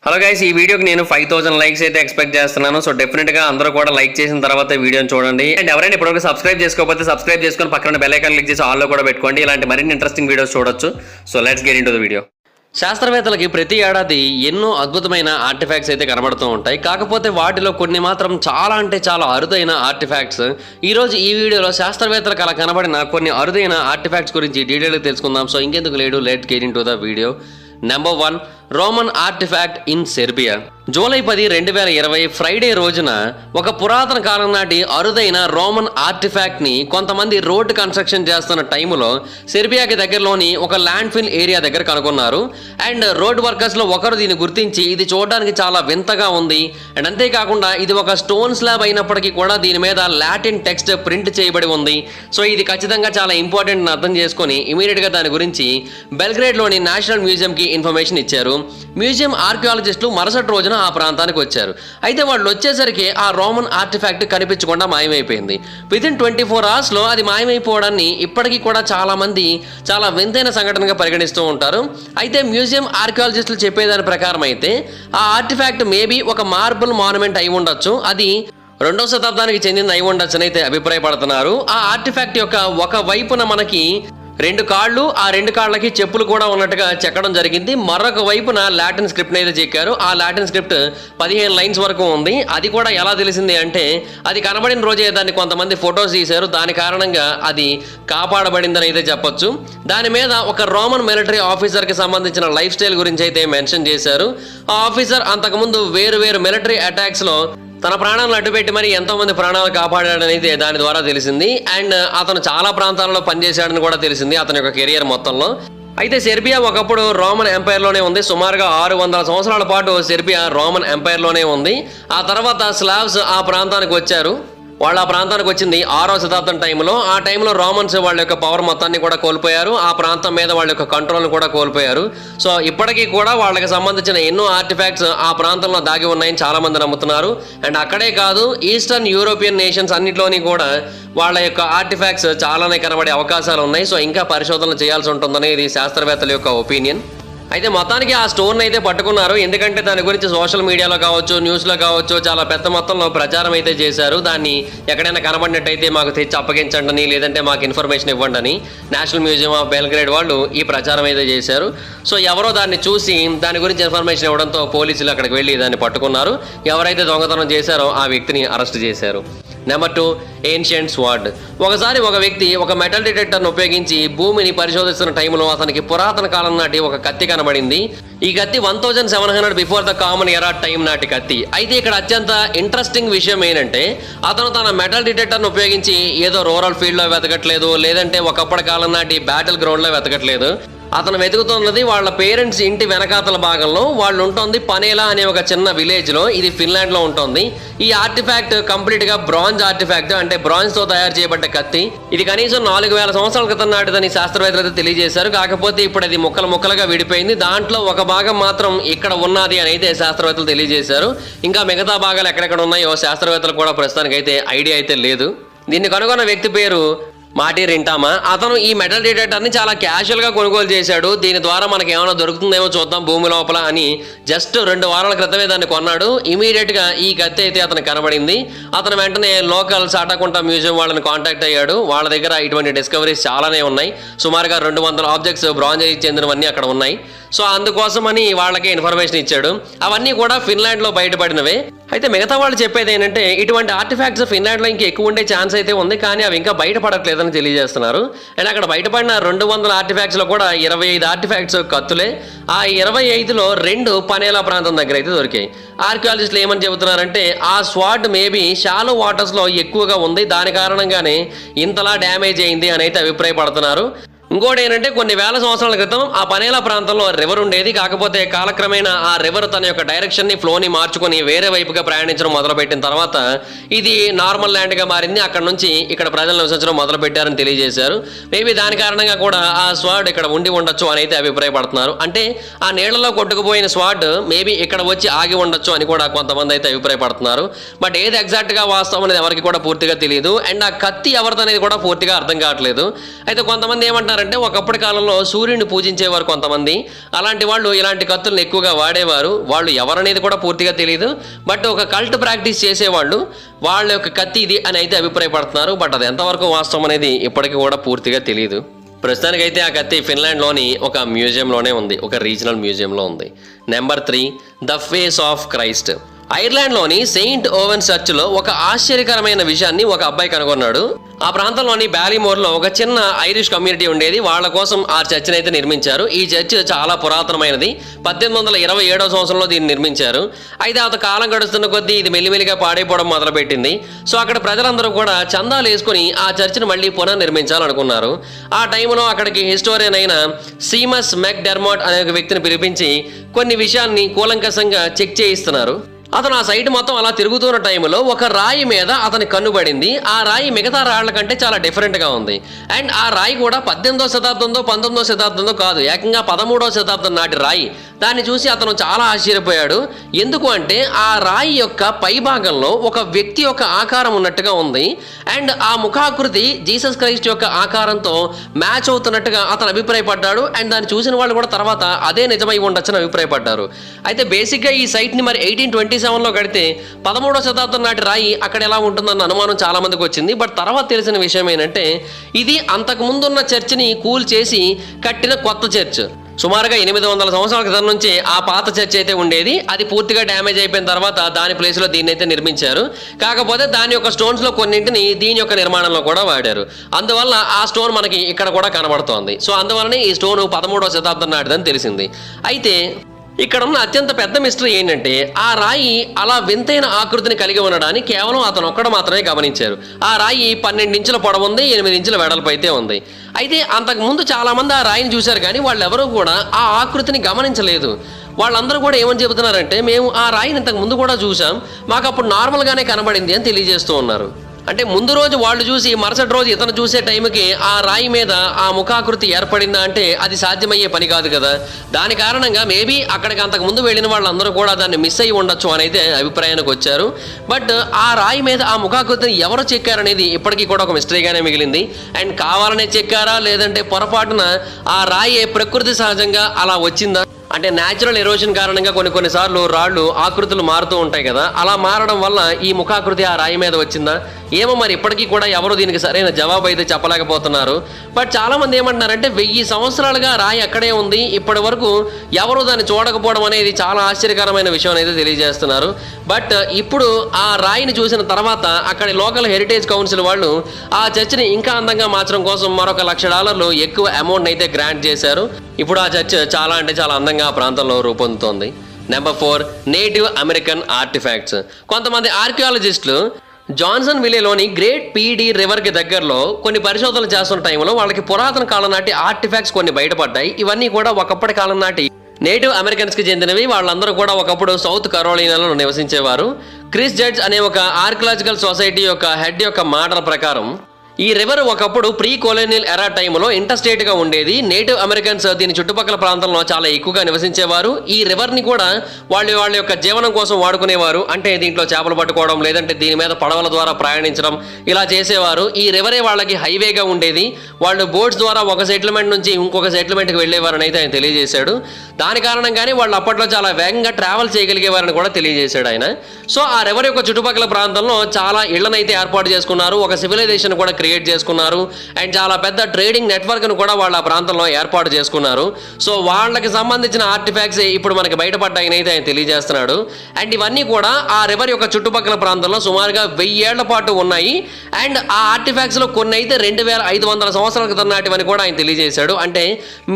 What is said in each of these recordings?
Hello guys, ఈ వీడియోకి నేను 5000 లైక్స్ అయితే ఎక్స్పెక్ట్ చేస్తున్నాను. సో డెఫినెట్ గా అందరూ కూడా లైక్ చేసిన తర్వాత వీడియోని చూడండి. అండ్ ఎవరైనా ఇప్పటివరకు సబ్స్క్రైబ్ చేసుకోకపోతే సబ్స్క్రైబ్ చేసుకొని పక్కన బెల్ ఐకాన్ క్లిక్ చేసి ఆల్లో కూడా పెట్టుకోండి. ఇలాంటి మరిన్ని ఇంట్రెస్టింగ్ వీడియోస్ చూడొచ్చు. So let's get into the video. శాస్త్రవేత్తలకి ప్రతి ఏడాది ఎన్నో అద్భుతమైన ఆర్టిఫాక్ట్స్ అయితే కనబడుతూ ఉంటాయి. కాకపోతే వాటిలో కొన్ని మాత్రం చాలా అంటే చాలా అరుదైన ఆర్టిఫాక్ట్స్. ఈరోజు ఈ వీడియోలో శాస్త్రవేత్తలకు అలా కనబడిన కొన్ని అరుదైన ఆర్టిఫాక్ట్స్ గురించి డీటెయిల్గా తెలుసుకుందాం. సో ఇంకెందుకు లేడు, let's get into the video. Number 1, Roman artefact in Serbia. July 10, 2020 Friday రోజున ఒక పురాతన కాలం నాటి అరుదైన రోమన్ ఆర్టిఫాక్ట్ ని కొంతమంది రోడ్డు కన్స్ట్రక్షన్ చేస్తున్న టైంలో సెర్బియాకి దగ్గరలోని ఒక ల్యాండ్ ఫిల్ ఏరియా దగ్గర కనుగొన్నారు. అండ్ రోడ్ వర్కర్స్ లో ఒకరు దీన్ని గుర్తించి ఇది చూడడానికి చాలా వింతగా ఉంది, అండ్ అంతేకాకుండా ఇది ఒక స్టోన్ స్లాబ్ అయినప్పటికీ కూడా దీని మీద లాటిన్ టెక్స్ట్ ప్రింట్ చేయబడి ఉంది. సో ఇది ఖచ్చితంగా చాలా ఇంపార్టెంట్ అర్థం చేసుకొని ఇమీడియట్ గా దాని గురించి బెల్గ్రేడ్ లోని నేషనల్ మ్యూజియం కి ఇన్ఫర్మేషన్ ఇచ్చారు. మ్యూజియం ఆర్కియాలజిస్టులు మరుసటి రోజున ఆ ప్రాంతానికి వచ్చారు. అయితే వాళ్ళు వచ్చేసరికి ఆ రోమన్ ఆర్టిఫాక్ట్ కనిపించకుండా మాయమైపోయింది. వితిన్ 24 hours లో అది మాయమైపోవడాన్ని ఇప్పటికీ కూడా చాలా మంది చాలా వింతైన సంఘటనగా పరిగణిస్తూ ఉంటారు. అయితే మ్యూజియం ఆర్కియాలజిస్టులు చెప్పేదాని ప్రకారం అయితే ఆ ఆర్టిఫాక్ట్ మేబీ ఒక మార్బుల్ మాన్యుమెంట్ అయి ఉండొచ్చు. అది 2వ శతాబ్దానికి చెందింది అయి ఉండొచ్చు అని అయితే అభిప్రాయపడుతున్నారు. ఆ ఆర్టిఫాక్ట్ యొక్క ఒక వైపున మనకి 2 కాళ్ళు, ఆ 2 కాళ్ళకి చెప్పులు కూడా ఉన్నట్టుగా చెక్కడం జరిగింది. మరొక వైపున లాటిన్ స్క్రిప్ట్ అయితే చెక్కారు. ఆ లాటిన్ స్క్రిప్ట్ 15 లైన్స్ వరకు ఉంది. అది కూడా ఎలా తెలిసింది అంటే అది కనబడిన రోజే దాన్ని కొంతమంది ఫొటోస్ తీశారు. దాని కారణంగా అది కాపాడబడిందని అయితే చెప్పొచ్చు. దాని మీద ఒక రోమన్ మిలిటరీ ఆఫీసర్కి సంబంధించిన లైఫ్ స్టైల్ గురించి అయితే మెన్షన్ చేశారు. ఆ ఆఫీసర్ అంతకుముందు వేరు మిలిటరీ అటాక్స్లో తన ప్రాణాలను అడ్డుపెట్టి మరి ఎంతో మంది ప్రాణాలు కాపాడాడనైతే దాని ద్వారా తెలిసింది. అండ్ అతను చాలా ప్రాంతాలలో పనిచేశాడని కూడా తెలిసింది అతని యొక్క కెరియర్ మొత్తంలో. అయితే సెర్బియా ఒకప్పుడు రోమన్ ఎంపైర్లోనే ఉంది. సుమారుగా 600 సంవత్సరాల పాటు సెర్బియా రోమన్ ఎంపైర్లోనే ఉంది. ఆ తర్వాత స్లావ్స్ ఆ ప్రాంతానికి వచ్చారు. వాళ్ళు ఆ ప్రాంతానికి వచ్చింది 6వ శతాబ్దం టైంలో. ఆ టైంలో రోమన్స్ వాళ్ళ యొక్క పవర్ మొత్తాన్ని కూడా కోల్పోయారు. ఆ ప్రాంతం మీద వాళ్ళ యొక్క కంట్రోల్ని కూడా కోల్పోయారు. సో ఇప్పటికీ కూడా వాళ్ళకి సంబంధించిన ఎన్నో ఆర్టిఫాక్ట్స్ ఆ ప్రాంతంలో దాగి ఉన్నాయని చాలా మంది నమ్ముతున్నారు. అండ్ అక్కడే కాదు, ఈస్టర్న్ యూరోపియన్ నేషన్స్ అన్నింటిలోని కూడా వాళ్ళ యొక్క ఆర్టిఫాక్ట్స్ చాలానే కనబడే అవకాశాలు ఉన్నాయి. సో ఇంకా పరిశోధనలు చేయాల్సి ఉంటుందని ఇది శాస్త్రవేత్తల యొక్క ఒపీనియన్. అయితే మొత్తానికి ఆ స్టోర్ని అయితే పట్టుకున్నారు. ఎందుకంటే దాని గురించి సోషల్ మీడియాలో కావచ్చు, న్యూస్లో కావచ్చు చాలా పెద్ద మొత్తంలో ప్రచారం అయితే చేశారు. దాన్ని ఎక్కడైనా కనబడినట్టయితే మాకు తెచ్చి అప్పగించండి అని, లేదంటే మాకు ఇన్ఫర్మేషన్ ఇవ్వండి అని నేషనల్ మ్యూజియం ఆఫ్ బెల్గ్రేడ్ వాళ్ళు ఈ ప్రచారం అయితే చేశారు. సో ఎవరో దాన్ని చూసి దాని గురించి ఇన్ఫర్మేషన్ ఇవ్వడంతో పోలీసులు అక్కడికి వెళ్ళి దాన్ని పట్టుకున్నారు. ఎవరైతే దొంగతనం చేశారో ఆ వ్యక్తిని అరెస్ట్ చేశారు. Number 2, ancient sword. ఒకసారి ఒక వ్యక్తి ఒక మెటల్ డిటెక్టర్ను ఉపయోగించి భూమిని పరిశోధిస్తున్న టైంలో అతనికి పురాతన కాలం నాటి ఒక కత్తి కనబడింది. ఈ కత్తి 1700 బిఫోర్ ద కామన్ ఎరా టైం నాటి కత్తి. అయితే ఇక్కడ అత్యంత ఇంట్రెస్టింగ్ విషయం ఏంటంటే అతను తన మెటల్ డిటెక్టర్ను ఉపయోగించి ఏదో రూరల్ ఫీల్డ్లో వెతకట్లేదు, లేదంటే ఒకప్పటి కాలం నాటి బ్యాటిల్ గ్రౌండ్లో వెతకట్లేదు. అతను వెతుకుతున్నది వాళ్ళ పేరెంట్స్ ఇంటి వెనకాతల భాగంలో వాళ్ళు ఉంటుంది పనేలా అనే ఒక చిన్న విలేజ్లో. ఇది ఫిన్లాండ్లో ఉంటుంది. ఈ ఆర్టిఫాక్ట్ కంప్లీట్గా బ్రాంజ్ ఆర్టిఫాక్ట్, అంటే బ్రాంజ్తో తయారు చేయబడ్డ కత్తి. ఇది కనీసం 4000 సంవత్సరాల క్రితం నాటిదని శాస్త్రవేత్తలు తెలియజేశారు. కాకపోతే ఇప్పుడు అది ముక్కలుగా విడిపోయింది. దాంట్లో ఒక భాగం మాత్రం ఇక్కడ ఉన్నది అని అయితే శాస్త్రవేత్తలు తెలియజేశారు. ఇంకా మిగతా భాగాలు ఎక్కడెక్కడ ఉన్నాయో శాస్త్రవేత్తలు కూడా ప్రస్తుతానికి అయితే ఐడియా అయితే లేదు. దీన్ని కనుగొన్న వ్యక్తి పేరు మాటి రింటామా. అతను ఈ మెటల్ డిటెక్టర్ని చాలా క్యాషువల్గా కొనుగోలు చేశాడు. దీని ద్వారా మనకి ఏమైనా దొరుకుతుందేమో చూద్దాం భూమి లోపల అని జస్ట్ 2 వారాల క్రితమే దాన్ని కొన్నాడు. ఇమీడియట్గా ఈ కత్తి అయితే అతను కనబడింది. అతను వెంటనే లోకల్ సాటాకుంట మ్యూజియం వాళ్ళని కాంటాక్ట్ అయ్యాడు. వాళ్ళ దగ్గర ఇటువంటి డిస్కవరీస్ చాలానే ఉన్నాయి. సుమారుగా 200 ఆబ్జెక్ట్స్ బ్రాంజ్ ఏజ్ చెందినవన్నీ అక్కడ ఉన్నాయి. సో అందుకోసమని వాళ్ళకి ఇన్ఫర్మేషన్ ఇచ్చాడు. అవన్నీ కూడా ఫిన్లాండ్లో బయటపడినవే. అయితే మిగతా వాళ్ళు చెప్పేది ఏంటంటే ఇటువంటి ఆర్టిఫాక్ట్స్ ఫిన్లాండ్లో ఇంకా ఎక్కువ ఉండే ఛాన్స్ అయితే ఉంది, కానీ అవి ఇంకా బయటపడట్లేదని తెలియజేస్తున్నారు. అండ్ అక్కడ బయటపడిన 200 ఆర్టిఫాక్ట్స్లో కూడా 25 ఆర్టిఫాక్ట్స్ కత్తులే. ఆ 25లో 2 పనేలా ప్రాంతం దగ్గర అయితే దొరికాయి. ఆర్కియాలజిస్టులు ఏమని చెబుతున్నారంటే ఆ స్వాడ్ మేబీ షాలో వాటర్స్లో ఎక్కువగా ఉంది, దాని కారణంగానే ఇంతలా డ్యామేజ్ అయింది అని అయితే అభిప్రాయపడుతున్నారు. ఇంకోటి ఏంటంటే కొన్ని వేల సంవత్సరాల క్రితం ఆ పనేలా ప్రాంతంలో రివర్ ఉండేది. కాకపోతే కాలక్రమేణా ఆ రివర్ తన యొక్క డైరెక్షన్ని, ఫ్లోని మార్చుకొని వేరే వైపుగా ప్రయాణించడం మొదలుపెట్టిన తర్వాత ఇది నార్మల్ ల్యాండ్గా మారింది. అక్కడ నుంచి ఇక్కడ ప్రజలు నివసించడం మొదలుపెట్టారని తెలియజేశారు. మేబీ దాని కారణంగా కూడా ఆ స్వాడ్ ఇక్కడ ఉండి ఉండొచ్చు అని అయితే అభిప్రాయపడుతున్నారు. అంటే ఆ నీళ్లలో కొట్టుకుపోయిన స్వాడ్ మేబీ ఇక్కడ వచ్చి ఆగి ఉండొచ్చు అని కూడా కొంతమంది అయితే అభిప్రాయపడుతున్నారు. బట్ ఏది ఎగ్జాక్ట్గా వాస్తవం అనేది ఎవరికి కూడా పూర్తిగా తెలియదు. అండ్ ఆ కత్తి ఎవరిదనేది కూడా పూర్తిగా అర్థం కావట్లేదు. అయితే కొంతమంది ఏమంటారు చెప్తున్నారంటే ఒకప్పటి కాలంలో సూర్యుడిని పూజించేవారు కొంతమంది. అలాంటి వాళ్ళు ఇలాంటి కత్తులను ఎక్కువగా వాడేవారు. వాళ్ళు ఎవరనేది కూడా పూర్తిగా తెలియదు. బట్ ఒక కల్ట్ ప్రాక్టీస్ చేసేవాళ్ళు వాళ్ళ యొక్క కత్తి ఇది అని అయితే అభిప్రాయపడుతున్నారు. బట్ అది ఎంతవరకు వాస్తవం అనేది ఇప్పటికీ కూడా పూర్తిగా తెలియదు. ప్రస్తుతానికైతే ఆ కత్తి ఫిన్లాండ్లోని ఒక మ్యూజియంలోనే ఉంది, ఒక రీజనల్ మ్యూజియంలో ఉంది. Number 3, the face of Christ. ఐర్లాండ్లోని సెయింట్ ఓవెన్ చర్చ్లో ఒక ఆశ్చర్యకరమైన విషయాన్ని ఒక అబ్బాయి కనుగొన్నాడు. ఆ ప్రాంతంలోని బ్యాలీమోర్లో ఒక చిన్న ఐరిష్ కమ్యూనిటీ ఉండేది. వాళ్ళ కోసం ఆ చర్చిని అయితే నిర్మించారు. ఈ చర్చ్ చాలా పురాతనమైనది. 1827వ సంవత్సరంలో దీన్ని నిర్మించారు. అయితే అంత కాలం గడుస్తున్న కొద్దీ ఇది మెల్లిమెల్లిగా పాడైపోవడం మొదలుపెట్టింది. సో అక్కడ ప్రజలందరూ కూడా చందాలు వేసుకుని ఆ చర్చిని మళ్ళీ పునర్నిర్మించాలనుకున్నారు. ఆ టైంలో అక్కడికి హిస్టోరియన్ అయిన సీమస్ మెక్ డెర్మాట్ అనే ఒక వ్యక్తిని పిలిపించి కొన్ని విషయాన్ని కూలంకషంగా చెక్ చేయిస్తున్నారు. అతను ఆ సైట్ మొత్తం అలా తిరుగుతున్న టైంలో ఒక రాయి మీద అతని కన్ను పడింది. ఆ రాయి మిగతా రాళ్ల కంటే చాలా డిఫరెంట్గా ఉంది. అండ్ ఆ రాయి కూడా 18వ శతాబ్దంలో 19వ శతాబ్దంలో కాదు, ఏకంగా 13వ శతాబ్దం నాటి రాయి. దాన్ని చూసి అతను చాలా ఆశ్చర్యపోయాడు. ఎందుకు అంటే ఆ రాయి యొక్క పై భాగంలో ఒక వ్యక్తి యొక్క ఆకారం ఉన్నట్టుగా ఉంది. అండ్ ఆ ముఖాకృతి జీసస్ క్రైస్ట్ యొక్క ఆకారంతో మ్యాచ్ అవుతున్నట్టుగా అతను అభిప్రాయపడ్డాడు. అండ్ దాన్ని చూసిన వాళ్ళు కూడా తర్వాత అదే నిజమై ఉండొచ్చని అభిప్రాయపడ్డారు. అయితే బేసిక్గా ఈ సైట్ని మరి 1827లో కడితే 13వ శతాబ్దం నాటి రాయి అక్కడ ఎలా ఉంటుందన్న అనుమానం చాలా మందికి వచ్చింది. బట్ తర్వాత తెలిసిన విషయం ఏంటంటే ఇది అంతకు ముందున్న చర్చిని కూల్ చేసి కట్టిన కొత్త చర్చ్. సుమారుగా 800 సంవత్సరాల క్రితం నుంచి ఆ పాత చర్చ్ అయితే ఉండేది. అది పూర్తిగా డ్యామేజ్ అయిపోయిన తర్వాత దాని ప్లేస్లో దీన్ని అయితే నిర్మించారు. కాకపోతే దాని యొక్క స్టోన్స్లో కొన్నింటిని దీని యొక్క నిర్మాణంలో కూడా వాడారు. అందువల్ల ఆ స్టోన్ మనకి ఇక్కడ కూడా కనబడుతోంది. సో అందువల్లనే ఈ స్టోన్ 13వ శతాబ్దం నాటిదని తెలిసింది. అయితే ఇక్కడ ఉన్న అత్యంత పెద్ద మిస్టరీ ఏంటంటే ఆ రాయి అలా వింతైన ఆకృతిని కలిగి ఉండడాన్ని కేవలం అతను ఒక్కడు మాత్రమే గమనించారు. ఆ రాయి 12 ఇంచుల పొడవు ఉంది, 8 ఇంచుల వెడల్పు అయితే ఉంది. అయితే అంతకుముందు చాలా మంది ఆ రాయిని చూశారు, కానీ వాళ్ళెవరూ కూడా ఆ ఆకృతిని గమనించలేదు. వాళ్ళందరూ కూడా ఏమని చెబుతున్నారంటే మేము ఆ రాయిని ఇంతకు ముందు కూడా చూసాం, మాకు అప్పుడు నార్మల్గానే కనబడింది అని తెలియజేస్తూ ఉన్నారు. అంటే ముందు రోజు వాళ్ళు చూసి మరుసటి రోజు ఇతను చూసే టైంకి ఆ రాయి మీద ఆ ముఖాకృతి ఏర్పడిందా అంటే అది సాధ్యమయ్యే పని కాదు కదా. దాని కారణంగా మేబీ అక్కడికి అంతకు ముందు వెళ్ళిన వాళ్ళందరూ కూడా దాన్ని మిస్ అయ్యి ఉండొచ్చు అని అయితే అభిప్రాయానికి వచ్చారు. బట్ ఆ రాయి మీద ఆ ముఖాకృతిని ఎవరు చెక్కారనేది ఇప్పటికీ కూడా ఒక మిస్టరీగానే మిగిలింది. అండ్ కావాలనే చెక్కారా లేదంటే పొరపాటున ఆ రాయి ప్రకృతి సహజంగా అలా వచ్చిందా అంటే న్యాచురల్ ఎరోషన్ కారణంగా కొన్నిసార్లు రాళ్ళు ఆకృతులు మారుతూ ఉంటాయి కదా, అలా మారడం వల్ల ఈ ముఖాకృతి ఆ రాయి మీద వచ్చిందా ఏమో మరి ఇప్పటికీ కూడా ఎవరు దీనికి సరైన జవాబు అయితే చెప్పలేకపోతున్నారు. బట్ చాలా మంది ఏమంటున్నారంటే 1000 సంవత్సరాలుగా రాయి అక్కడే ఉంది, ఇప్పటి వరకు ఎవరు దాన్ని చూడకపోవడం అనేది చాలా ఆశ్చర్యకరమైన విషయం అయితే తెలియజేస్తున్నారు. బట్ ఇప్పుడు ఆ రాయిని చూసిన తర్వాత అక్కడి లోకల్ హెరిటేజ్ కౌన్సిల్ వాళ్ళు ఆ చర్చిని ఇంకా అందంగా మార్చడం కోసం మరొక $1,00,000 ఎక్కువ అమౌంట్ అయితే గ్రాంట్ చేశారు. ఇప్పుడు ఆ చర్చ్ చాలా అంటే చాలా అందంగా ఆ ప్రాంతంలో రూపొందుతోంది. Number 4, native American artifacts. కొంతమంది ఆర్కియాలజిస్టులు జాన్సన్ విలేలోని గ్రేట్ పీడీ రివర్కి దగ్గరలో కొన్ని పరిశోధనలు చేస్తున్న టైంలో వాళ్ళకి పురాతన కాలం నాటి ఆర్టిఫాక్ట్స్ కొన్ని బయటపడ్డాయి. ఇవన్నీ కూడా ఒకప్పటి కాలం నాటి నేటివ్ అమెరికన్స్కి చెందినవి. వాళ్ళందరూ కూడా ఒకప్పుడు సౌత్ కరోలినాలో నివసించేవారు. క్రిస్ జడ్జ్ అనే ఒక ఆర్కియలాజికల్ సొసైటీ యొక్క హెడ్ యొక్క మాటల ప్రకారం ఈ రివర్ ఒకప్పుడు ప్రీ కొలోనియల్ ఎరా టైంలో ఇంటర్స్టేట్గా ఉండేది. నేటివ్ అమెరికన్స్ దీని చుట్టుపక్కల ప్రాంతంలో చాలా ఎక్కువగా నివసించేవారు. ఈ రివర్ని కూడా వాళ్ళ యొక్క జీవనం కోసం వాడుకునేవారు. అంటే దీంట్లో చేపలు పట్టుకోవడం లేదంటే దీని మీద పడవల ద్వారా ప్రయాణించడం ఇలా చేసేవారు. ఈ రివరే వాళ్ళకి హైవేగా ఉండేది. వాళ్ళు బోట్స్ ద్వారా ఒక సెటిల్మెంట్ నుంచి ఇంకొక సెటిల్మెంట్కి వెళ్ళేవారని అయితే ఆయన తెలియజేశాడు. దాని కారణంగానే వాళ్ళు అప్పట్లో చాలా వేగంగా ట్రావెల్ చేయగలిగేవారని కూడా తెలియజేశాడు ఆయన. సో ఆ రివర్ యొక్క చుట్టుపక్కల ప్రాంతంలో చాలా ఇళ్లనైతే ఏర్పాటు చేసుకున్నారు, ఒక సివిలైజేషన్ కూడా క్రియేట్ చేసుకున్నారు. అండ్ చాలా పెద్ద ట్రేడింగ్ నెట్వర్క్ను కూడా వాళ్ళ ఆ ప్రాంతంలో ఏర్పాటు చేసుకున్నారు. సో వాళ్ళకి సంబంధించిన ఆర్టిఫాక్ట్స్ ఇప్పుడు మనకి బయటపడ్డాయని అయితే ఆయన తెలియజేస్తున్నాడు. అండ్ ఇవన్నీ కూడా ఆ రివర్ యొక్క చుట్టుపక్కల ప్రాంతంలో సుమారుగా 1000 ఏళ్ల పాటు ఉన్నాయి. అండ్ ఆ ఆర్టిఫాక్ట్స్లో కొన్ని అయితే 2500 సంవత్సరాల క్రితం నాటివని కూడా ఆయన తెలియజేశాడు. అంటే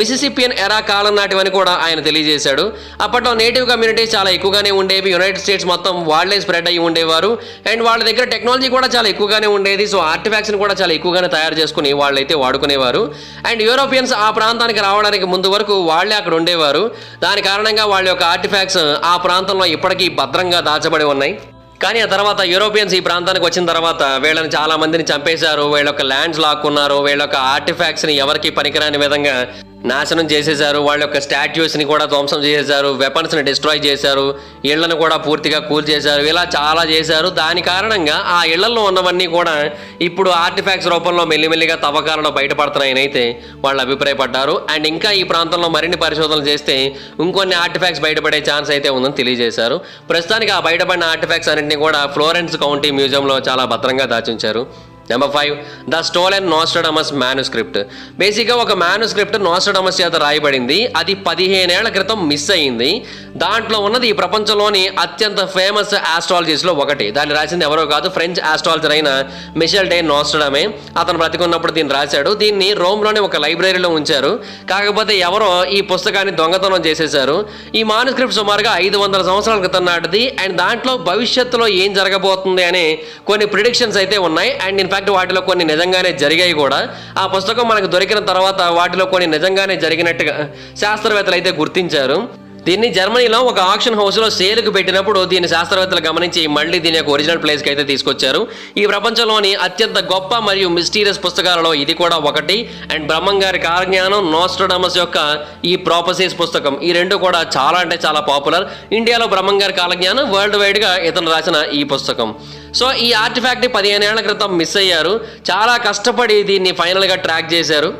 మిసిసిపియన్ ఎరా కాలం నాటివని కూడా ఆయన తెలియజేశాడు. అప్పట్లో నేటివ్ కమ్యూనిటీస్ చాలా ఎక్కువగానే ఉండేవి. యునైటెడ్ స్టేట్స్ మొత్తం వాళ్ళే స్ప్రెడ్ అయ్యి ఉండేవారు. అండ్ వాళ్ళ దగ్గర టెక్నాలజీ కూడా చాలా ఎక్కువగానే ఉండేది. సో ఆర్టిఫాక్ట్స్ని కూడా చాలా ఎక్కువగానే తయారు చేసుకుని వాళ్ళైతే వాడుకునేవారు. అండ్ యూరోపియన్స్ ఆ ప్రాంతానికి రావడానికి ముందు వరకు వాళ్ళే అక్కడ ఉండేవారు. దాని కారణంగా వాళ్ళ యొక్క ఆర్టిఫాక్ట్స్ ఆ ప్రాంతంలో ఇప్పటికీ భద్రంగా దాచబడి ఉన్నాయి. కానీ ఆ తర్వాత యూరోపియన్స్ ఈ ప్రాంతానికి వచ్చిన తర్వాత వీళ్ళని చాలా మందిని చంపేశారు, వీళ్ళ యొక్క ల్యాండ్స్ లాక్కున్నారు, వీళ్ళ యొక్క ఆర్టిఫాక్ట్స్ని ఎవరికి పనికిరాని విధంగా నాశనం చేసేశారు. వాళ్ళ యొక్క స్టాట్యూస్ని కూడా ధ్వంసం చేసేశారు, వెపన్స్ని డిస్ట్రాయ్ చేశారు, ఇళ్లను కూడా పూర్తిగా కూల్ చేశారు. ఇలా చాలా చేశారు. దాని కారణంగా ఆ ఇళ్లలో ఉన్నవన్నీ కూడా ఇప్పుడు ఆర్టిఫాక్ట్స్ రూపంలో మెల్లిమెల్లిగా తవ్వకాలలో బయటపడుతున్నాయని అయితే వాళ్ళు అభిప్రాయపడ్డారు. అండ్ ఇంకా ఈ ప్రాంతంలో మరిన్ని పరిశోధనలు చేస్తే ఇంకొన్ని ఆర్టిఫాక్ట్స్ బయటపడే ఛాన్స్ అయితే ఉందని తెలియజేశారు. ప్రస్తుతానికి ఆ బయటపడిన ఆర్టిఫాక్ట్స్ అన్నింటినీ కూడా ఫ్లోరెన్స్ కౌంటీ మ్యూజియంలో చాలా భద్రంగా దాచుంచారు. Number 5, the stolen Nostradamus manuscript. బేసిక్గా ఒక మ్యానుస్క్రిప్ట్ నోస్ట్రాడమస్ చేత రాయబడింది. అది 15 ఏళ్ల క్రితం మిస్ అయ్యింది. దాంట్లో ఉన్నది ఈ ప్రపంచంలోని అత్యంత ఫేమస్ ఆస్ట్రాలజిస్ట్లో ఒకటి. దాన్ని రాసింది ఎవరో కాదు, ఫ్రెంచ్ ఆస్ట్రాలజర్ అయిన మిషెల్ డే నోస్ట్రాడమే. అతను బ్రతికున్నప్పుడు దీన్ని రాశాడు. దీన్ని రోమ్లోనే ఒక లైబ్రరీలో ఉంచారు. కాకపోతే ఎవరో ఈ పుస్తకాన్ని దొంగతనం చేసేశారు. ఈ మానుస్క్రిప్ట్ సుమారుగా 500 సంవత్సరాల క్రితం నాటిది. అండ్ దాంట్లో భవిష్యత్తులో ఏం జరగబోతుంది అనే కొన్ని ప్రిడిక్షన్స్ అయితే ఉన్నాయి. అండ్ ఇన్ఫాక్ట్ వాటిలో కొన్ని నిజంగానే జరిగాయి కూడా. ఆ పుస్తకం మనకు దొరికిన తర్వాత వాటిలో కొన్ని నిజంగానే జరిగినట్టుగా శాస్త్రవేత్తలు అయితే గుర్తించారు. దీన్ని జర్మనీలో ఒక ఆక్షన్ హౌస్లో సేల్కి పెట్టినప్పుడు దీన్ని శాస్త్రవేత్తలు గమనించి మళ్ళీ దీని యొక్క ఒరిజినల్ ప్లేస్కి అయితే తీసుకొచ్చారు. ఈ ప్రపంచంలోని అత్యంత గొప్ప మరియు మిస్టీరియస్ పుస్తకాలలో ఇది కూడా ఒకటి. అండ్ బ్రహ్మంగారి కాలజ్ఞానం, నోస్ట్రాడమస్ యొక్క ఈ ప్రాపసీస్ పుస్తకం, ఈ రెండు కూడా చాలా అంటే చాలా పాపులర్. ఇండియాలో బ్రహ్మంగారి కాలజ్ఞానం, వరల్డ్ వైడ్గా ఇతను రాసిన ఈ పుస్తకం. సో ఈ ఆర్టిఫాక్ట్ని 15 ఏళ్ల క్రితం మిస్ అయ్యారు. చాలా కష్టపడి దీన్ని ఫైనల్గా ట్రాక్ చేశారు.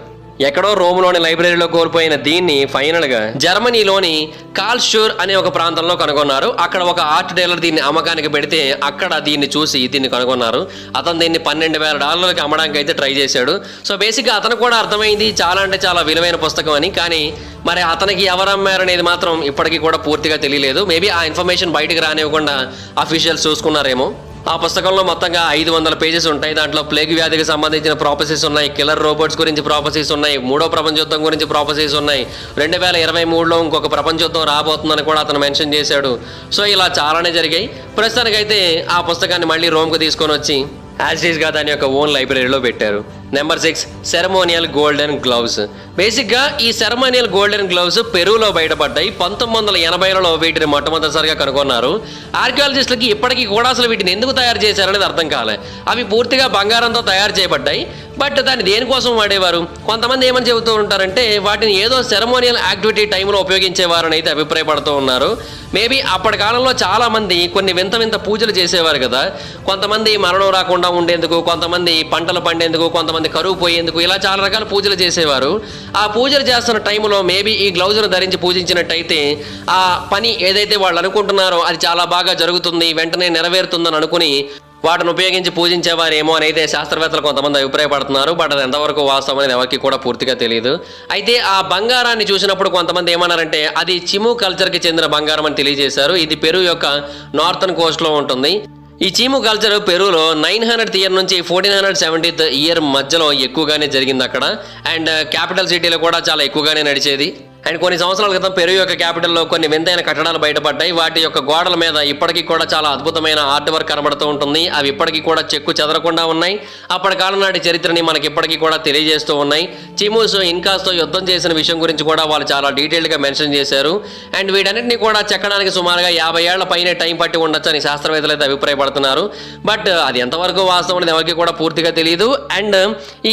ఎక్కడో రోమ్లోని లైబ్రరీలో కోల్పోయిన దీన్ని ఫైనల్గా జర్మనీలోని కాల్షూర్ అనే ఒక ప్రాంతంలో కనుగొన్నారు. అక్కడ ఒక ఆర్ట్ డీలర్ దీన్ని అమ్మకానికి పెడితే అక్కడ దీన్ని చూసి దీన్ని కనుగొన్నారు. అతను దీన్ని $12,000 అమ్మడానికి అయితే ట్రై చేశాడు. సో బేసిక్గా అతను కూడా అర్థమైంది చాలా అంటే చాలా విలువైన పుస్తకం అని. కానీ మరి అతనికి ఎవరు అమ్మారు అనేది మాత్రం ఇప్పటికీ కూడా పూర్తిగా తెలియలేదు. మేబీ ఆ ఇన్ఫర్మేషన్ బయటకు రానివ్వకుండా అఫీషియల్స్ చూసుకున్నారేమో. ఆ పుస్తకంలో మొత్తంగా 500 పేజెస్ ఉంటాయి. దాంట్లో ప్లేగ్ వ్యాధికి సంబంధించిన ప్రాపసీస్ ఉన్నాయి, కిల్లర్ రోబోట్స్ గురించి ప్రాపసీస్ ఉన్నాయి, 3వ ప్రపంచ యుద్ధం గురించి ప్రాపసీస్ ఉన్నాయి, 2023లో ఇంకొక ప్రపంచ యుద్ధం రాబోతుందని కూడా అతను మెన్షన్ చేశాడు. సో ఇలా చాలానే జరిగాయి. ప్రస్తుతానికైతే ఆ పుస్తకాన్ని మళ్ళీ రోమ్కు తీసుకొని వచ్చి యాజ్టీస్గా దాని యొక్క ఓన్ లైబ్రరీలో పెట్టారు. Number 6, ceremonial golden gloves. బేసిక్గా ఈ సెరమోనియల్ గోల్డెన్ గ్లౌస్ పెరూలో బయటపడ్డాయి. 1980లలో వీటిని మొట్టమొదటిసారిగా కనుగొన్నారు. ఆర్కియాలజిస్టులకి ఇప్పటికీ కూడా అసలు వీటిని ఎందుకు తయారు చేశారనేది అర్థం కాలే. అవి పూర్తిగా బంగారంతో తయారు చేయబడ్డాయి. బట్ దాన్ని దేనికోసం వాడేవారు? కొంతమంది ఏమని చెబుతూ ఉంటారంటే వాటిని ఏదో సెరమోనియల్ యాక్టివిటీ టైంలో ఉపయోగించేవారని అయితే అభిప్రాయపడుతూ ఉన్నారు. మేబీ అప్పటి కాలంలో చాలా మంది కొన్ని వింత వింత పూజలు చేసేవారు కదా. కొంతమంది మరణం రాకుండా ఉండేందుకు, కొంతమంది పంటలు పండేందుకు, కొంతమంది కరువు పోయేందుకు, ఇలా చాలా రకాల పూజలు చేసేవారు. ఆ పూజలు చేస్తున్న టైంలో మేబీ ఈ గ్లౌజును ధరించి పూజించినట్టయితే ఆ పని ఏదైతే వాళ్ళు అనుకుంటున్నారో అది చాలా బాగా జరుగుతుంది, వెంటనే నెరవేరుతుందని అనుకుని వాటిని ఉపయోగించి పూజించేవారేమో అని అయితే శాస్త్రవేత్తలు కొంతమంది అభిప్రాయపడుతున్నారు. బట్ అది ఎంతవరకు వాస్తవం అనేది ఎవరికి కూడా పూర్తిగా తెలియదు. అయితే ఆ బంగారాన్ని చూసినప్పుడు కొంతమంది ఏమన్నారంటే అది చిము కల్చర్కి చెందిన బంగారం అని తెలియజేశారు. ఇది పెరు యొక్క నార్థన్ కోస్ట్లో ఉంటుంది. ఈ చీము కల్చర్ పెరూలో 900th ఇయర్ నుంచి 1470th ఇయర్ మధ్యలో ఎక్కువగానే జరిగింది అక్కడ. అండ్ క్యాపిటల్ సిటీలో కూడా చాలా ఎక్కువగానే నడిచేది. అండ్ కొన్ని సంవత్సరాల క్రితం పెరు యొక్క క్యాపిటల్లో కొన్ని వింతైన కట్టడాలు బయటపడ్డాయి. వాటి యొక్క గోడల మీద ఇప్పటికీ కూడా చాలా అద్భుతమైన ఆర్ట్ వర్క్ కనబడుతూ ఉంటుంది. అవి ఇప్పటికీ కూడా చెక్కు చెదరకుండా ఉన్నాయి. అప్పటి కాలం నాటి చరిత్రని మనకి ఇప్పటికీ కూడా తెలియజేస్తూ ఉన్నాయి. చిమూస్ ఇన్కాస్తో యుద్ధం చేసిన విషయం గురించి కూడా వాళ్ళు చాలా డీటెయిల్డ్గా మెన్షన్ చేశారు. అండ్ వీటన్నిటిని కూడా చెక్కడానికి సుమారుగా 50 ఏళ్ల పైనే టైం పట్టి ఉండొచ్చని శాస్త్రవేత్తలు అయితే అభిప్రాయపడుతున్నారు. బట్ అది ఎంతవరకు వాస్తవం అనేది ఎవరికి కూడా పూర్తిగా తెలియదు. అండ్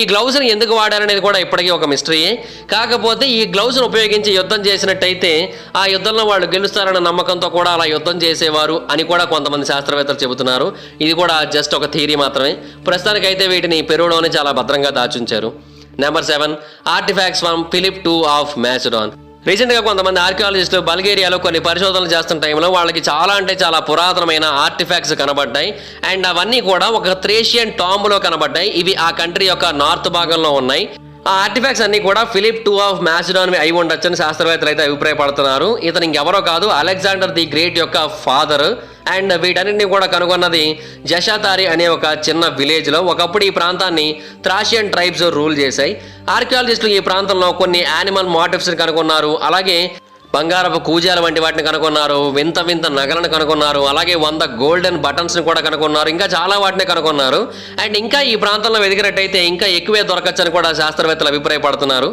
ఈ గ్లౌస్ని ఎందుకు వాడారనేది కూడా ఇప్పటికీ ఒక మిస్టరీయే. కాకపోతే ఈ గ్లౌస్ను ఉపయోగించి యుద్ధం చేసినట్టయితే ఆ యుద్ధంలో వాళ్ళు గెలుస్తారన్న నమ్మకంతో కూడా అలా యుద్ధం చేసేవారు అని కూడా కొంతమంది శాస్త్రవేత్తలు చెబుతున్నారు. ఇది కూడా జస్ట్ ఒక థియరీ మాత్రమే. ప్రస్తుతానికైతే వీటిని పెరూలోనే చాలా భద్రంగా దాచుంచారు. Number 7, artifacts from Philip II of Macedon. రీసెంట్గా కొంతమంది ఆర్కియాలజిస్టులు బల్గేరియాలో కొన్ని పరిశోధనలు చేస్తున్న టైంలో వాళ్ళకి చాలా అంటే చాలా పురాతనమైన ఆర్టిఫాక్ట్స్ కనబడ్డాయి. అండ్ అవన్నీ కూడా ఒక థ్రేషియన్ టాంబ్లో కనబడ్డాయి. ఇవి ఆ కంట్రీ యొక్క నార్త్ భాగంలో ఉన్నాయి. ఆ ఆర్టిఫాక్ట్స్ అన్ని కూడా ఫిలిప్ II ఆఫ్ మ్యాసిడోన్ అయి ఉండొచ్చని శాస్త్రవేత్తలు అయితే అభిప్రాయపడుతున్నారు. ఇతను ఇంకెవరో కాదు, అలెగ్జాండర్ ది గ్రేట్ యొక్క ఫాదర్. అండ్ వీటన్నింటినీ కూడా కనుగొన్నది జషాతారి అనే ఒక చిన్న విలేజ్లో. ఒకప్పుడు ఈ ప్రాంతాన్ని థ్రాషియన్ ట్రైబ్స్ రూల్ చేశాయి. ఆర్కియాలజిస్టులు ఈ ప్రాంతంలో కొన్ని యానిమల్ మోటివ్స్ని కనుగొన్నారు. అలాగే బంగారపు కూజాల వంటి వాటిని కనుగొన్నారు. వింత వింత నగలను కనుగొన్నారు. అలాగే 100 గోల్డెన్ బటన్స్ని కూడా కనుగొన్నారు. ఇంకా చాలా వాటిని కనుగొన్నారు. అండ్ ఇంకా ఈ ప్రాంతంలో వెతికినట్టయితే ఇంకా ఎక్కువే దొరకచ్చని కూడా శాస్త్రవేత్తలు అభిప్రాయపడుతున్నారు.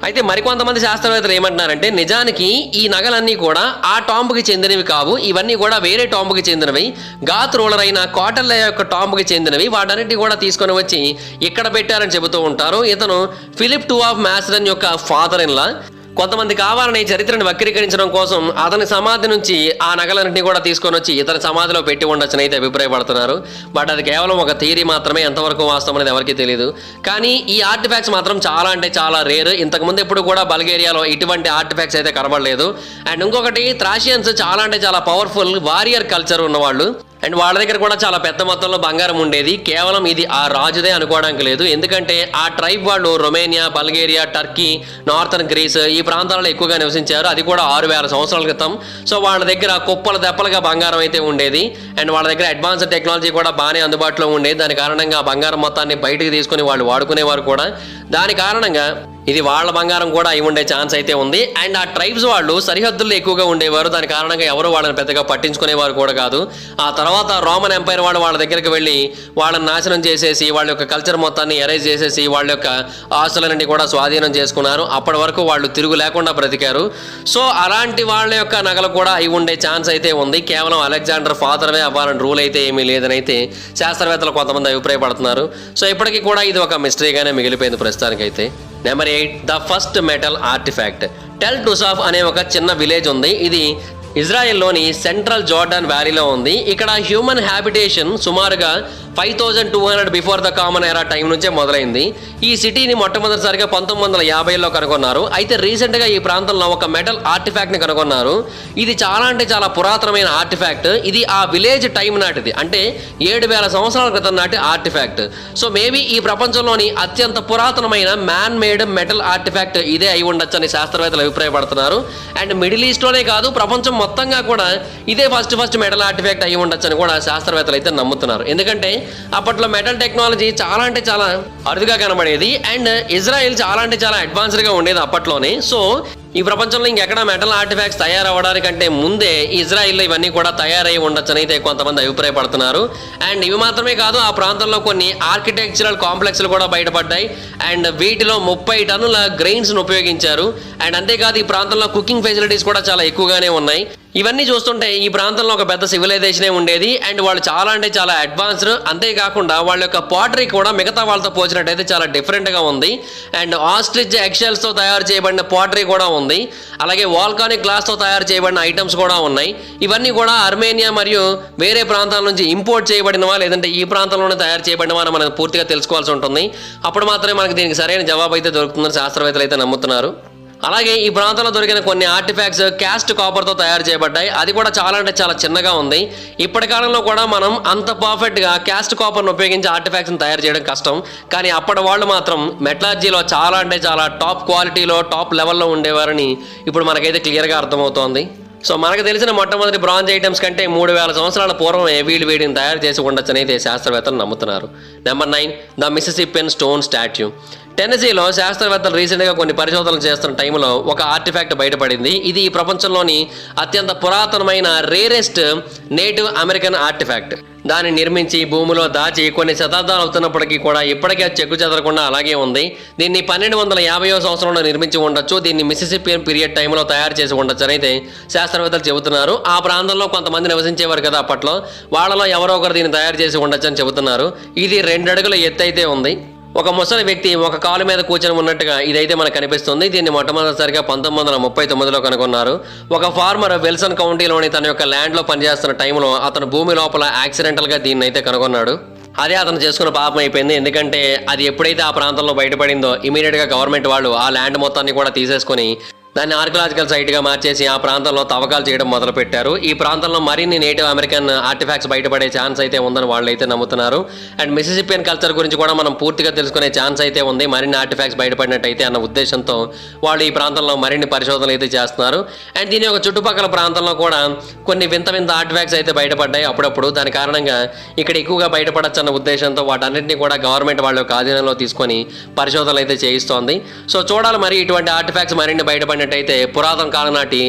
అయితే మరికొంతమంది శాస్త్రవేత్తలు ఏమంటున్నారంటే నిజానికి ఈ నగలన్నీ కూడా ఆ టాంబ్కి చెందినవి కావు, ఇవన్నీ కూడా వేరే టాంబ్కి చెందినవి, గాత్ రూలర్ అయిన కాటల్ల యొక్క టాంబ్కి చెందినవి, వాటన్నిటిని కూడా తీసుకొని వచ్చి ఇక్కడ పెట్టారని చెబుతూ ఉంటారు. ఇతను ఫిలిప్ II ఆఫ్ మ్యాసరన్ యొక్క ఫాదర్ ఇన్ లా. కొంతమంది కావాలని చరిత్రను వక్రీకరించడం కోసం అతని సమాధి నుంచి ఆ నగలన్నింటినీ కూడా తీసుకొని వచ్చి ఇతని సమాధిలో పెట్టి ఉండొచ్చని అయితే అభిప్రాయపడుతున్నారు. బట్ అది కేవలం ఒక థియరీ మాత్రమే, ఎంతవరకు వాస్తవం అనేది ఎవరికీ తెలియదు. కానీ ఈ ఆర్టిఫాక్ట్స్ మాత్రం చాలా అంటే చాలా రేర్. ఇంతకుముందు ఎప్పుడు కూడా బల్గేరియాలో ఇటువంటి ఆర్టిఫాక్ట్స్ అయితే కనబడలేదు. అండ్ ఇంకొకటి, థ్రాషియన్స్ చాలా అంటే చాలా పవర్ఫుల్ వారియర్ కల్చర్ ఉన్నవాళ్ళు. అండ్ వాళ్ళ దగ్గర కూడా చాలా పెద్ద మొత్తంలో బంగారం ఉండేది. కేవలం ఇది ఆ రాజుదే అనుకోవడానికి లేదు, ఎందుకంటే ఆ ట్రైబ్ వాళ్ళు Romania, Bulgaria, Turkey, northern Greece ఈ ప్రాంతాలలో ఎక్కువగా నివసించారు. అది కూడా 6000 సంవత్సరాల క్రితం. సో వాళ్ళ దగ్గర కుప్పల దెప్పలుగా బంగారం అయితే ఉండేది. అండ్ వాళ్ళ దగ్గర అడ్వాన్స్డ్ టెక్నాలజీ కూడా బాగానే అందుబాటులో ఉండేది. దాని కారణంగా బంగారం మొత్తాన్ని బయటకు తీసుకుని వాళ్ళు వాడుకునేవారు కూడా. దాని కారణంగా ఇది వాళ్ళ బంగారం కూడా అయి ఉండే ఛాన్స్ అయితే ఉంది. అండ్ ఆ ట్రైబ్స్ వాళ్ళు సరిహద్దుల్లో ఎక్కువగా ఉండేవారు. దాని కారణంగా ఎవరు వాళ్ళని పెద్దగా పట్టించుకునేవారు కూడా కాదు. ఆ తర్వాత రోమన్ ఎంపైర్ వాళ్ళు వాళ్ళ దగ్గరికి వెళ్ళి వాళ్ళని నాశనం చేసేసి వాళ్ళ యొక్క కల్చర్ మొత్తాన్ని ఎరేజ్ చేసేసి వాళ్ళ యొక్క ఆస్తులన్నీ కూడా స్వాధీనం చేసుకున్నారు. అప్పటి వరకు వాళ్ళు తిరుగు లేకుండా బ్రతికారు. సో అలాంటి వాళ్ళ యొక్క నగలు కూడా అయి ఉండే ఛాన్స్ అయితే ఉంది. కేవలం అలెగ్జాండర్ ఫాదర్వే అవ్వాలని రూల్ అయితే ఏమీ లేదని అయితే శాస్త్రవేత్తలు కొంతమంది అభిప్రాయపడుతున్నారు. సో ఇప్పటికీ కూడా ఇది ఒక మిస్టరీగానే మిగిలిపోయింది ప్రస్తుతానికైతే. Number 8, the first metal artifact. Tel Tsaf అనే ఒక చిన్న విలేజ్ ఉంది. ఇది ఇజ్రాయెల్లోని సెంట్రల్ జోర్డాన్ వ్యాలీలో ఉంది. ఇక్కడ హ్యూమన్ హ్యాబిటేషన్ సుమారుగా 5200 బిఫోర్ ద కామన్ ఎరా టైం నుంచే మొదలైంది. ఈ సిటీని మొట్టమొదటిసారిగా 1950లో కనుగొన్నారు. అయితే రీసెంట్గా ఈ ప్రాంతంలో ఒక మెటల్ ఆర్టిఫాక్ట్ని కనుగొన్నారు. ఇది చాలా అంటే చాలా పురాతనమైన ఆర్టిఫాక్ట్. ఇది ఆ విలేజ్ టైం నాటిది, అంటే 7000 సంవత్సరాల క్రితం నాటి ఆర్టిఫాక్ట్. సో మేబీ ఈ ప్రపంచంలోని అత్యంత పురాతనమైన మ్యాన్ మేడ్ మెటల్ ఆర్టిఫాక్ట్ ఇదే అయి ఉండొచ్చు అని శాస్త్రవేత్తలు అభిప్రాయపడుతున్నారు. అండ్ మిడిల్ ఈస్ట్లోనే కాదు, ప్రపంచం మొత్తంగా కూడా ఇదే ఫస్ట్ మెటల్ ఆర్టిఫాక్ట్ అయి ఉండొచ్చు అని కూడా శాస్త్రవేత్తలు అయితే నమ్ముతున్నారు. ఎందుకంటే అప్పట్లో మెటల్ టెక్నాలజీ చాలా అంటే చాలా అరుదుగా కనబడేది. అండ్ ఇజ్రాయెల్ చాలా అంటే చాలా అడ్వాన్స్డ్గా ఉండేది అప్పట్లోనే. సో ఈ ప్రపంచంలో ఇంకెక్కడ మెటల్ ఆర్టిఫాక్ట్స్ తయారవ్వడానికంటే ముందే ఇజ్రాయిల్లో ఇవన్నీ కూడా తయారై ఉండొచ్చని అయితే కొంతమంది అభిప్రాయపడుతున్నారు. అండ్ ఇవి మాత్రమే కాదు, ఆ ప్రాంతంలో కొన్ని ఆర్కిటెక్చరల్ కాంప్లెక్స్లు కూడా బయటపడ్డాయి. అండ్ వీటిలో 30 టన్నుల గ్రెయిన్స్ను ఉపయోగించారు. అండ్ అంతేకాదు ఈ ప్రాంతంలో కుకింగ్ ఫెసిలిటీస్ కూడా చాలా ఎక్కువగానే ఉన్నాయి. ఇవన్నీ చూస్తుంటే ఈ ప్రాంతంలో ఒక పెద్ద సివిలైజేషనే ఉండేది. అండ్ వాళ్ళు చాలా అంటే చాలా అడ్వాన్స్డ్. అంతేకాకుండా వాళ్ళ యొక్క పాటరీ కూడా మిగతా వాళ్ళతో పోల్చినట్టయితే చాలా డిఫరెంట్గా ఉంది. అండ్ ఆస్ట్రిచ్ ఎగ్షెల్స్తో తయారు చేయబడిన పాటరీ కూడా ఉంది. అలాగే వాల్కానిక్ గ్లాస్తో తయారు చేయబడిన ఐటమ్స్ కూడా ఉన్నాయి. ఇవన్నీ కూడా అర్మేనియా మరియు వేరే ప్రాంతాల నుంచి ఇంపోర్ట్ చేయబడినవా లేదంటే ఈ ప్రాంతంలోనే తయారు చేయబడినవా అని మనం పూర్తిగా తెలుసుకోవాల్సి ఉంటుంది. అప్పుడు మాత్రమే మనకి దీనికి సరైన జవాబు అయితే దొరుకుతుందని శాస్త్రవేత్తలు అయితే నమ్ముతున్నారు. అలాగే ఈ ప్రాంతంలో దొరికిన కొన్ని ఆర్టిఫాక్ట్స్ క్యాస్ట్ కాపర్తో తయారు చేయబడ్డాయి. అది కూడా చాలా అంటే చాలా చిన్నగా ఉంది. ఇప్పటి కాలంలో కూడా మనం అంత పర్ఫెక్ట్గా క్యాస్ట్ కాపర్ను ఉపయోగించి ఆర్టిఫాక్ట్స్ని తయారు చేయడం కష్టం. కానీ అప్పటి వాళ్ళు మాత్రం మెటలర్జీలో చాలా అంటే చాలా టాప్ క్వాలిటీలో టాప్ లెవెల్లో ఉండేవారని ఇప్పుడు మనకైతే క్లియర్గా అర్థమవుతోంది. సో మనకు తెలిసిన మొట్టమొదటి బ్రాంజ్ ఐటమ్స్ కంటే 3000 సంవత్సరాల పూర్వమే వీటిని తయారు చేసి ఉండొచ్చని అయితే శాస్త్రవేత్తలు నమ్ముతున్నారు. Number 9, the Mississippian stone statue. టెన్నెసీలో శాస్త్రవేత్తలు రీసెంట్గా కొన్ని పరిశోధనలు చేస్తున్న టైంలో ఒక ఆర్టిఫాక్ట్ బయటపడింది. ఇది ఈ ప్రపంచంలోని అత్యంత పురాతనమైన రేరెస్ట్ నేటివ్ అమెరికన్ ఆర్టిఫాక్ట్. దాన్ని నిర్మించి భూమిలో దాచి కొన్ని శతాబ్దాలు అవుతున్నప్పటికీ కూడా ఇప్పటికే చెక్కు చెదరకుండా అలాగే ఉంది. దీన్ని 1250వ సంవత్సరంలో నిర్మించి ఉండొచ్చు. దీన్ని మిసిసిపియన్ పీరియడ్ టైంలో తయారు చేసి ఉండొచ్చు అని అయితే శాస్త్రవేత్తలు చెబుతున్నారు. ఆ ప్రాంతంలో కొంతమంది నివసించేవారు కదా అప్పట్లో, వాళ్ళలో ఎవరో ఒకరు దీన్ని తయారు చేసి ఉండొచ్చు అని చెబుతున్నారు. ఇది 2 అడుగుల ఎత్తు అయితే ఉంది. ఒక ముసలి వ్యక్తి ఒక కాలు మీద కూర్చొని ఉన్నట్టుగా ఇదైతే మనకు కనిపిస్తుంది. దీన్ని మొట్టమొదటిసారిగా 1939లో కనుగొన్నారు. ఒక ఫార్మర్ విల్సన్ కౌంటీలోని తన యొక్క ల్యాండ్లో పనిచేస్తున్న టైంలో అతను భూమి లోపల యాక్సిడెంటల్గా దీన్ని అయితే కనుగొన్నాడు. అదే అతను చేసుకున్న పాపం అయిపోయింది. ఎందుకంటే అది ఎప్పుడైతే ఆ ప్రాంతంలో బయటపడిందో ఇమీడియట్గా గవర్నమెంట్ వాళ్ళు ఆ ల్యాండ్ మొత్తాన్ని కూడా తీసేసుకొని దాన్ని ఆర్కియలాజికల్ సైట్గా మార్చేసి ఆ ప్రాంతంలో తవ్వకాలు చేయడం మొదలుపెట్టారు. ఈ ప్రాంతంలో మరిన్ని నేటివ్ అమెరికన్ ఆర్టిఫాక్ట్స్ బయటపడే ఛాన్స్ అయితే ఉందని వాళ్ళు అయితే నమ్ముతున్నారు. అండ్ మిసిసిపియన్ కల్చర్ గురించి కూడా మనం పూర్తిగా తెలుసుకునే ఛాన్స్ అయితే ఉంది, మరిన్ని ఆర్టిఫాక్ట్స్ బయటపడినట్టయితే అన్న ఉద్దేశంతో వాళ్ళు ఈ ప్రాంతంలో మరిన్ని పరిశోధనలు అయితే చేస్తున్నారు. అండ్ దీని యొక్క చుట్టుపక్కల ప్రాంతంలో కూడా కొన్ని వింత ఆర్టిఫాక్ట్స్ అయితే బయటపడ్డాయి అప్పుడప్పుడు. దాని కారణంగా ఇక్కడ ఎక్కువగా బయటపడచ్చు అన్న ఉద్దేశంతో వాటన్నింటినీ కూడా గవర్నమెంట్ వాళ్ళ యొక్క ఆధీనంలో తీసుకొని పరిశోధనలు అయితే చేయిస్తోంది. సో చూడాలి మరి ఇటువంటి ఆర్టిఫాక్ట్స్ మరిన్ని బయటపడినట్టయితే పురాతన కాలం నాటి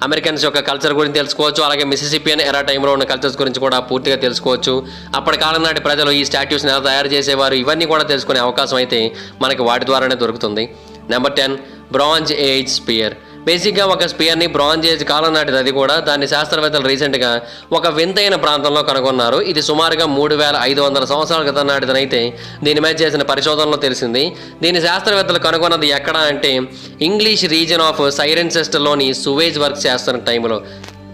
అమెరికన్స్ యొక్క కల్చర్ గురించి తెలుసుకోవచ్చు. అలాగే మిసిసిపియన్ ఎరా టైంలో ఉన్న కల్చర్స్ గురించి కూడా పూర్తిగా తెలుసుకోవచ్చు. అప్పటి కాలం నాటి ప్రజలు ఈ స్టాట్యూస్ని ఎలా తయారు చేసేవారు, ఇవన్నీ కూడా తెలుసుకునే అవకాశం అయితే మనకి వాటి ద్వారానే దొరుకుతుంది. Number 10, bronze age sphere. బేసిక్గా ఒక స్పియర్ని బ్రాంజ్ ఏజ్ కాలం నాటిది, అది కూడా దాన్ని శాస్త్రవేత్తలు రీసెంట్గా ఒక వింతైన ప్రాంతంలో కనుగొన్నారు. ఇది సుమారుగా 3500 సంవత్సరాల క్రితం నాటిదనైతే దీని మీద చేసిన పరిశోధనలో తెలిసింది. దీని శాస్త్రవేత్తలు కనుగొన్నది ఎక్కడ అంటే ఇంగ్లీష్ రీజన్ ఆఫ్ సైరెన్సెస్టర్లోని సువేజ్ వర్క్ చేస్తున్న టైంలో,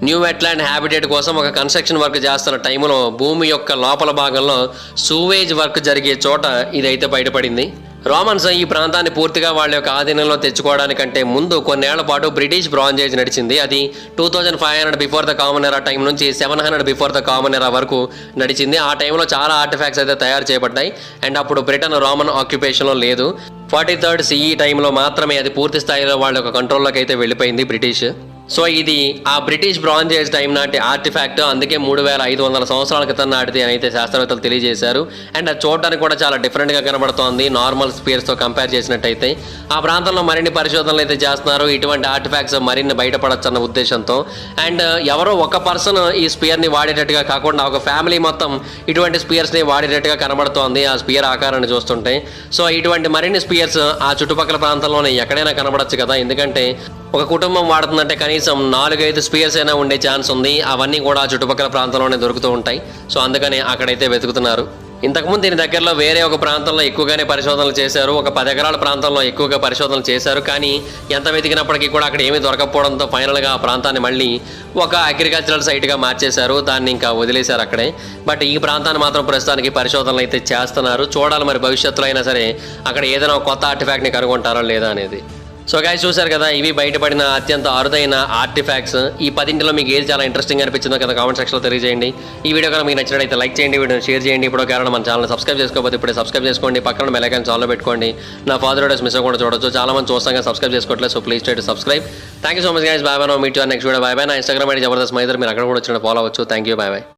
న్యూ వెట్లాండ్ హ్యాబిటేట్ కోసం ఒక కన్స్ట్రక్షన్ వర్క్ చేస్తున్న టైంలో భూమి యొక్క లోపల భాగంలో సూవేజ్ వర్క్ జరిగే చోట ఇదైతే బయటపడింది. రోమన్స్ ఈ ప్రాంతాన్ని పూర్తిగా వాళ్ళ యొక్క ఆధీనంలో తెచ్చుకోవడానికంటే ముందు కొన్నేళ్ల పాటు బ్రిటిష్ బ్రాంజ్ ఏజ్ నడిచింది. అది 2500 బిఫోర్ ద కామన్ ఎరా టైం నుంచి 700 బిఫోర్ ద కామన్ ఎరా వరకు నడిచింది. ఆ టైంలో చాలా ఆర్టిఫాక్ట్స్ అయితే తయారు చేయబడ్డాయి. అండ్ అప్పుడు బ్రిటన్ రోమన్ ఆక్యుపేషన్లో లేదు. 43rd CE టైంలో మాత్రమే అది పూర్తి స్థాయిలో వాళ్ళ యొక్క కంట్రోల్లోకి అయితే వెళ్ళిపోయింది బ్రిటిష్. సో ఇది ఆ బ్రిటిష్ బ్రాంజ్ ఏజ్ టైం నాటి ఆర్టిఫాక్ట్, అందుకే 3500 సంవత్సరాల క్రితం నాటిది అని అయితే శాస్త్రవేత్తలు తెలియజేశారు. అండ్ అది చూడడానికి కూడా చాలా డిఫరెంట్గా కనబడుతోంది నార్మల్ స్పియర్స్తో కంపేర్ చేసినట్టయితే. ఆ ప్రాంతంలో మరిన్ని పరిశోధనలు అయితే చేస్తున్నారు, ఇటువంటి ఆర్టిఫాక్ట్స్ మరిన్ని బయటపడచ్చు అన్న ఉద్దేశంతో. అండ్ ఎవరో ఒక పర్సన్ ఈ స్పియర్ని వాడేటట్టుగా కాకుండా ఒక ఫ్యామిలీ మొత్తం ఇటువంటి స్పియర్స్ని వాడేటట్టుగా కనబడుతోంది ఆ స్పియర్ ఆకారాన్ని చూస్తుంటే. సో ఇటువంటి మరిన్ని స్పియర్స్ ఆ చుట్టుపక్కల ప్రాంతంలోనే ఎక్కడైనా కనబడచ్చు కదా, ఎందుకంటే ఒక కుటుంబం వాడుతుందంటే కనీసం 4-5 స్పియర్స్ అయినా ఉండే ఛాన్స్ ఉంది. అవన్నీ కూడా చుట్టుపక్కల ప్రాంతంలోనే దొరుకుతూ ఉంటాయి. సో అందుకని అక్కడైతే వెతుకుతున్నారు. ఇంతకుముందు దీని దగ్గరలో వేరే ఒక ప్రాంతంలో ఎక్కువగానే పరిశోధనలు చేశారు, ఒక 10 ఎకరాల ప్రాంతంలో ఎక్కువగా పరిశోధనలు చేశారు. కానీ ఎంత వెతికినప్పటికీ కూడా అక్కడ ఏమీ దొరకపోవడంతో ఫైనల్గా ఆ ప్రాంతాన్ని మళ్ళీ ఒక అగ్రికల్చరల్ సైట్గా మార్చేశారు, దాన్ని ఇంకా వదిలేశారు అక్కడే. బట్ ఈ ప్రాంతాన్ని మాత్రం ప్రస్తుతానికి పరిశోధనలు అయితే చేస్తున్నారు. చూడాలి మరి భవిష్యత్తులో అయినా సరే అక్కడ ఏదైనా కొత్త ఆర్టిఫాక్ట్ని కనుగొంటారా లేదా అనేది. సో గైస్ చూశారు కదా, ఇవి బయటపడిన అత్యంత అరుదైన ఆర్టిఫాక్ట్స్. ఈ 10లో మీకు ఏది చాలా ఇంట్రెస్టింగ్ అనిపించిందో కదా కామెంట్ సెక్షన్లో తెలియజేయండి. ఈ వీడియో కనుక మీకు నచ్చినట్లయితే లైక్ చేయండి, వీడియోని షేర్ చేయండి. ఇప్పుడు కారణం మన ఛానల్ సబ్స్క్రైబ్ చేసుకోకపోతే ఇప్పుడే సబ్స్క్రైబ్ చేసుకోండి, పక్కన బెల్ ఐకాన్ ఆన్లో పెట్టుకోండి. నా ఫాదర్ వీడియోస్ మిస్ అవ్వకుండా చూడొచ్చు. చాలా మంది చూస్తాం సబ్స్క్రైబ్ చేసుకోవట్లేదు. So please try to subscribe. Thank you so much guys, bye bye. Meet you next video. Bye bye. నా ఇన్స్టాగ్రామ్ ఐడి జబర్దస్త్ మైదర్, మీరు అక్కడ కూడా వచ్చిన ఫాలో అవ్వచ్చు. Thank you, bye bye.